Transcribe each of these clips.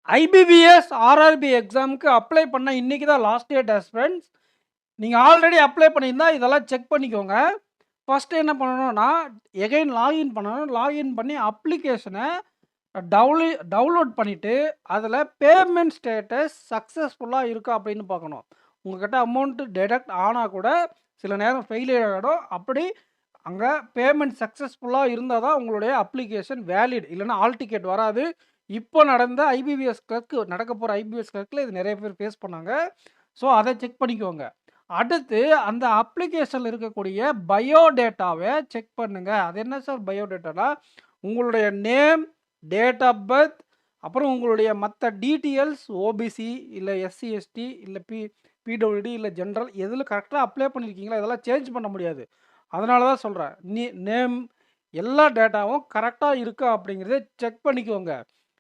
IBPS, RRB எக்ஸாமுக்கு apply பண்ண இன்னைக்கு தான் லாஸ்ட் டேட் ஃப்ரெண்ட்ஸ். நீங்க ஆல்ரெடி அப்ளை பண்ணியிருந்தா இதெல்லாம் செக் பண்ணிக்கோங்க. ஃபர்ஸ்ட்டு என்ன பண்ணணும்னா, எகைன் லாகின் பண்ணணும். லாகின் பண்ணி அப்ளிகேஷன டவுன்லோட் பண்ணிட்டு, அதில பேமெண்ட் ஸ்டேட்டஸ் சக்சஸ்ஃபுல்லா இருக்கா அப்படின்னு பார்க்கணும். உங்ககிட்ட அமௌண்ட் டிடக்ட் ஆனா கூட சில நேரம் ஃபெயிலியர் ஆயிடும். அப்படி அங்க பேமெண்ட் சக்சஸ்ஃபுல்லா இருந்தா தான் உங்களுடைய அப்ளிகேஷன் வேலிட். இல்லன்னா ஆல் டிக்கெட் வராது. இப்போ நடந்த ஐபிபிஎஸ் கிளர்க் நடக்க போற ஐபிபிஎஸ் கிளர்க்ல இது நெறைய பேர் ஃபேஸ் பண்ணாங்க. ஸோ அத செக் பண்ணிக்கோங்க. அடுத்து அந்த அப்ளிகேஷன்ல இருக்கக்கூடிய பயோடேட்டாவ செக் பண்ணுங்க. அது என்ன சார் பயோடேட்டானா, உங்களுடைய நேம், டேட் ஆஃப் பர்த், அப்புறம் உங்களுடைய மத்த டீட்டெயில்ஸ் ஓபிசி, இல்ல எஸ்சி, எஸ்டி, இல்ல பிடபிள்யூடி, இல்ல ஜெனரல் எதுல கரெக்ட்டா அப்ளை பண்ணியிருக்கீங்களோ இதெல்லாம் சேஞ்ச் பண்ண முடியாது. அதனால தான் சொல்றேன். நேம் எல்லா டேட்டாவும் கரெக்ட்டா இருக்கா அப்படிங்கிறத செக் பண்ணிக்கோங்க.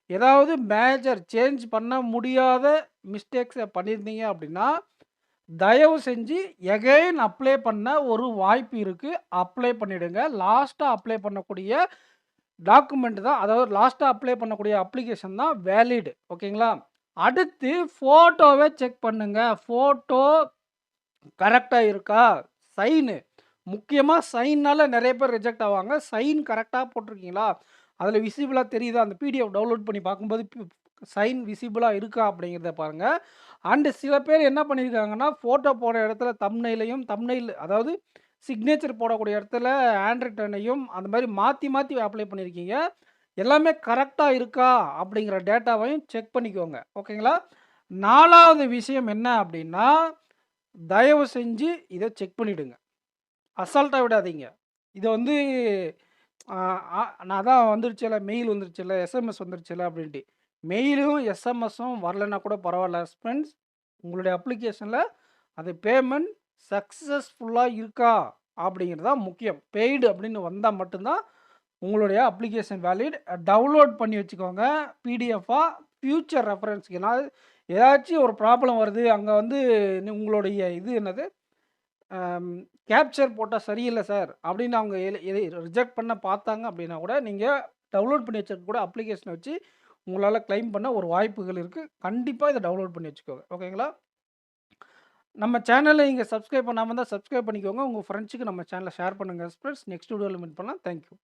ஏதாவது மேஜர் சேஞ்ச் பண்ண முடியாத மிஸ்டேக்ஸ பண்ணியிருந்தீங்க அப்படின்னா, தயவு செஞ்சு எகைன் அப்ளை பண்ண ஒரு வாய்ப்பு இருக்கு. அப்ளை பண்ணிடுங்க. லாஸ்ட்டா அப்ளை பண்ணக்கூடிய டாக்குமெண்ட் தான், அதாவது லாஸ்ட்டா அப்ளை பண்ணக்கூடிய அப்ளிகேஷன் தான் வேலிட். ஓகேங்களா? அடுத்து ஃபோட்டோவ செக் பண்ணுங்க. ஃபோட்டோ கரெக்ட்டா இருக்கா? சைனு. முக்கியமா சைன்னால நெறைய பேர் ரிஜெக்ட் ஆவாங்க. சைன் கரெக்ட்டா போட்டிருக்கீங்களா? அதில விசிபிளா தெரியுதா? அந்த பிடிஎஃப் டவுன்லோட் பண்ணி பார்க்கும்போது சைன் விசிபிளா இருக்கா? அப்படிங்கிறத பாருங்க. அண்ட் சில பேர் என்ன பண்ணியிருக்காங்கன்னா, ஃபோட்டோ போடுற இடத்துல தம்ப்நெயில் அதாவது சிக்னேச்சர் போடக்கூடிய இடத்துல ஹேண்ட் ரிட்டனையும் அந்த மாரி மாத்தி மாத்தி அப்ளை பண்ணியிருக்கீங்க. எல்லாமே கரெக்ட்டா இருக்கா? அப்படிங்கிற டேட்டாவையும் செக் பண்ணிக்கோங்க. ஓகேங்களா? 4வது விஷயம் என்ன அப்படின்னா, தயவு செஞ்சு இத செக் பண்ணிடுங்க. அசால்ட்டா விடாதீங்க. இத வந்து அ அ நான் தான் வந்துருச்சுல்ல, மெயில் வந்துருச்சுல்ல, எஸ்எம்எஸ் வந்துருச்சுல்ல அப்படின்ட்டு. மெயிலும், எஸ்எம்எஸும் வரலன்னா கூட பரவால்ல ஃப்ரெண்ட்ஸ். உங்களுடைய அப்ளிகேஷன்ல அது பேமெண்ட் சக்சஸ்ஃபுல்லா இருக்கா? அப்படிங்கிறது தான் முக்கியம். பெய்டு அப்படின்னு வந்தா மட்டும் தான் உங்களுடைய அப்ளிகேஷன் வேலிட். டவுன்லோட் பண்ணி வச்சுக்கோங்க பிடிஎஃப்பா. ஃபியூச்சர் ரெஃபரன்ஸ்க்கு ஏதாச்சும் ஒரு ப்ராப்ளம் வருது. அங்க வந்து உங்களுடைய இது என்னது? கேப்ச்சர் போட்டா சரியில்ல சார் அப்படின்னு அவங்க ரிஜெக்ட் பண்ண பார்த்தாங்க அப்படின்னா கூட, நீங்க டவுன்லோட் பண்ணி வச்சிருக்க கூட அப்ளிகேஷன வச்சு உங்களால கிளைம் பண்ண ஒரு வாய்ப்புகள் இருக்கு. கண்டிப்பா இத டவுன்லோட் பண்ணி வச்சுக்கோங்க. ஓகேங்களா? நம்ம சேனல நீங்க சப்ஸ்கிரைப் பண்ணாம இருந்தா சப்ஸ்கிரைப் பண்ணிக்கோங்க. உங்க ஃப்ரெண்ட்ஸ்க்கு நம்ம சேனல ஷேர் பண்ணுங்க ஃபிரெண்ட்ஸ். நெக்ஸ்ட் வீடியோல மீட் பண்ணலாம். Thank you.